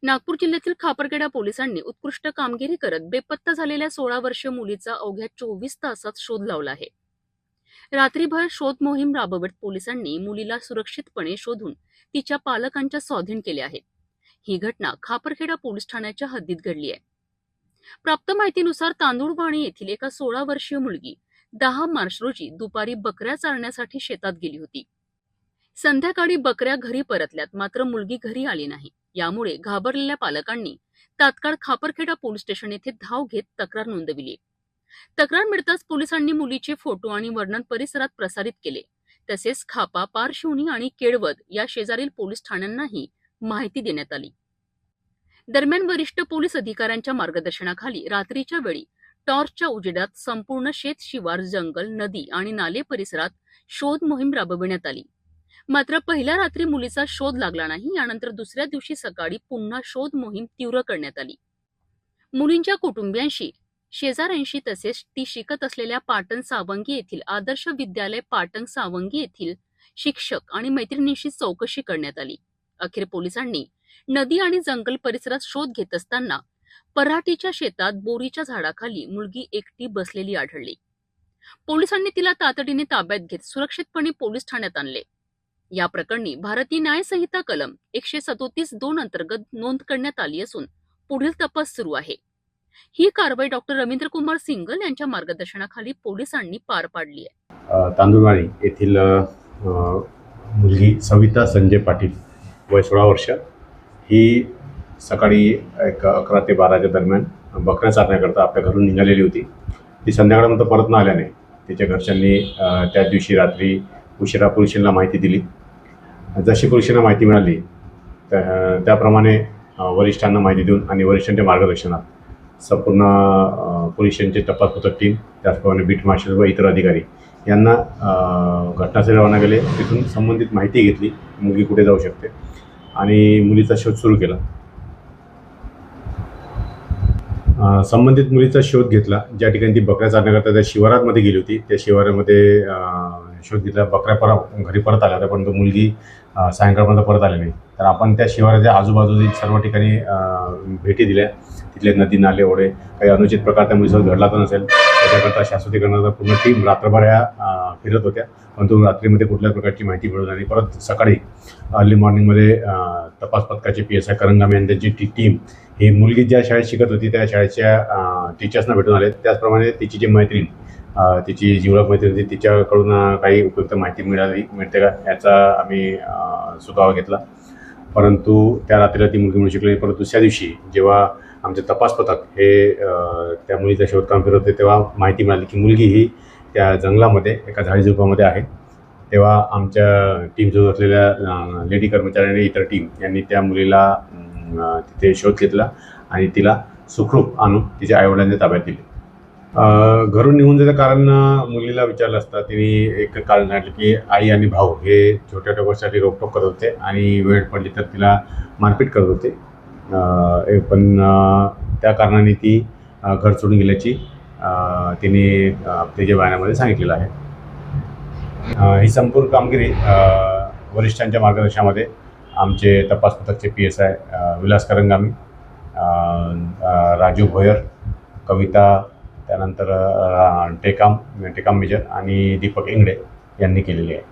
नागपूर जिल्ह्यातील खापरखेडा पोलिसांनी उत्कृष्ट कामगिरी करत बेपत्ता झालेल्या 16 वर्षीय मुलीचा अवघ्या 24 तासात शोध लावला आहे। रात्रीभर शोध मोहीम राबवत पोलिसांनी मुलीला सुरक्षितपणे शोधून तिच्या पालकांच्या स्वाधीन केले आहे। ही घटना खापरखेडा पोलीस ठाण्याच्या हद्दीत घडली आहे। प्राप्त माहितीनुसार तांदूळवाणी येथील एका 16 वर्षीय मुलगी 10 मार्च रोजी दुपारी बकऱ्या चारण्यासाठी शेतात गेली होती। संध्याकाळी बकऱ्या घरी परतल्यात, मात्र मुलगी घरी आली नाही। यामुळे घाबरलेल्या पालकांनी तात्काळ खापरखेडा पोलीस स्टेशन येथे धाव घेत तक्रार नोंदविली। तक्रार मिळताच पोलिसांनी मुलीचे फोटो आणि वर्णन परिसरात प्रसारित केले। तसेच खापा, पारशिवनी आणि केळवद या शेजारील पोलीस ठाण्यांनाही माहिती देण्यात आली। दरम्यान वरिष्ठ पोलीस अधिकाऱ्यांच्या मार्गदर्शनाखाली रात्रीच्या वेळी टॉर्चच्या उजेडात संपूर्ण शेत, शिवार, जंगल, नदी आणि नाले परिसरात शोध मोहीम राबविण्यात आली। मात्र पहिल्या रात्री मुलीचा शोध लागला नाही। यानंतर दुसऱ्या दिवशी सकाळी पुन्हा शोध मोहीम तीव्र करण्यात आली। मुलींच्या कुटुंबियांशी, शेजाऱ्यांशी तसेच ती शिकत असलेल्या पाटण सावंगी येथील आदर्श विद्यालय पाटण सावंगी येथील शिक्षक आणि मैत्रिणींशी चौकशी करण्यात आली। अखेर पोलिसांनी नदी आणि जंगल परिसरात शोध घेत असताना पराठीच्या शेतात बोरीच्या झाडाखाली मुलगी एकटी बसलेली आढळली। पोलिसांनी तिला तातडीने ताब्यात घेत सुरक्षितपणे पोलीस ठाण्यात आणले। या प्रकरणी भारतीय न्याय संहिता कलम 137(2) अंतर्गत नोंद करण्यात आली असून पुढील तपास सुरू आहे। ही कारवाई डॉक्टर रवींद्र कुमार सिंगल यांच्या मार्गदर्शनाखाली पोलिसांनी पार पाडली आहे। तांदूळवाडी येथील मुलगी सविता संजय पाटील, वय 16 वर्ष, ही सकाळी 11 ते 12च्या दरम्यान बकऱ्या चारण्याकरता आपल्या घरून निघालेली होती। ती संध्याकाळनंतर परत न आल्याने तिच्या घरच्यांनी त्या दिवशी रात्री उशिरा पोलिसांना माहिती दिली। जशी पोलिसांना माहिती मिळाली त्याप्रमाणे वरिष्ठांना माहिती देऊन आणि वरिष्ठांच्या मार्गदर्शनात संपूर्ण पोलिसांचे तपास पथक टीम, त्याचप्रमाणे बीट मार्शल व इतर अधिकारी यांना घटनास्थळी रवाना केले। तिथून संबंधित माहिती घेतली, मुलगी कुठे जाऊ शकते, आणि मुलीचा शोध सुरू केला। संबंधित मुलीचा शोध घेतला। ज्या ठिकाणी ती बकऱ्या चारण्याकरता त्या शिवारामध्ये गेली होती, त्या शिवारामध्ये शोध घेतला। बकऱ्या घरी परत आल्या होत्या, परंतु मुलगी सायंकाळपर्यंत परत आली नाही। तर आपण त्या शिवाराच्या आजूबाजूची सर्व ठिकाणी भेटी दिल्या। तिथले नदी, नाले, ओढे, काही अनुचित प्रकार त्या मुलीसोबत घडला तर नसेल त्याच्याकरता शाश्वती करण्याचा पूर्ण टीम रात्रभर फिरत होत्या, परंतु रात्रीमध्ये कुठल्याच प्रकारची माहिती मिळून आणि परत सकाळी अर्ली मॉर्निंगमध्ये तपास पथकाची PSI करंगामे आणि त्यांची टीम ही मुलगी ज्या शाळेत शिकत होती त्या शाळेच्या टीचर्सना भेटून आले। त्याचप्रमाणे तिची जी मैत्रीण, तिची जीवलग मैत्रीण होती, तिच्याकडून काही उपयुक्त माहिती मिळते का याचा आम्ही सुगावा घेतला, परंतु त्या रात्रीला ती मुलगी मिळू शकली नाही। परंतु दुसऱ्या दिवशी जेव्हा आमचे तपास पथक हे त्या मुलीचा शोधकाम फिरत होते तेव्हा माहिती मिळाली की मुलगी ही त्या जंगलामध्ये एका झाडीझुडपामध्ये आहे। तेव्हा आमच्या टीमसोबत असलेल्या लेडी कर्मचाऱ्यांनी, इतर टीम यांनी त्या मुलीला तिथे शोध घेतला आणि तिला सुखरूप आणून तिच्या आईवडिलांच्या ताब्यात दिले। घरून निघून जायचं कारण मुलीला विचारलं असता तिने एक कारण सांगितलं की आई आणि भाऊ हे छोट्या छोट्या गोष्टीसाठी रोकटोक करत होते आणि वेळ पडली तर तिला मारपीट करत होते, पण त्या कारणाने ती घर सोडून गेल्याची तिने तिच्या बयानामध्ये सांगितलेलं आहे। ही संपूर्ण कामगिरी वरिष्ठांच्या मार्गदर्शनामध्ये आमचे तपास पथकचे PSI विलास करंगामी, राजू भोयर, कविता, त्यानंतर टेकाम मेजर आणि दीपक इंगडे यांनी केलेली आहे।